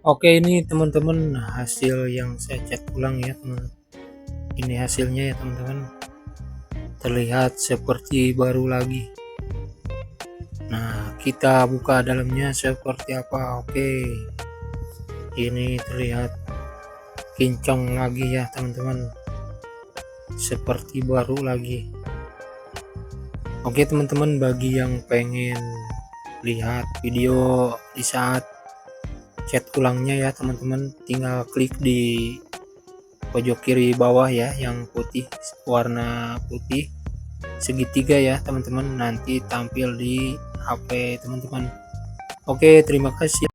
Oke, ini teman-teman hasil yang saya cat ulang ya teman. Ini hasilnya ya teman-teman. Terlihat seperti baru lagi. Nah, kita buka dalamnya seperti apa. Oke. Ini terlihat kinclong lagi ya teman-teman. Seperti baru lagi. Oke teman-teman, bagi yang pengen lihat video di saat cat ulangnya ya teman-teman, tinggal klik di pojok kiri bawah ya yang putih, warna putih segitiga ya teman-teman, nanti tampil di HP teman-teman. Oke, terima kasih.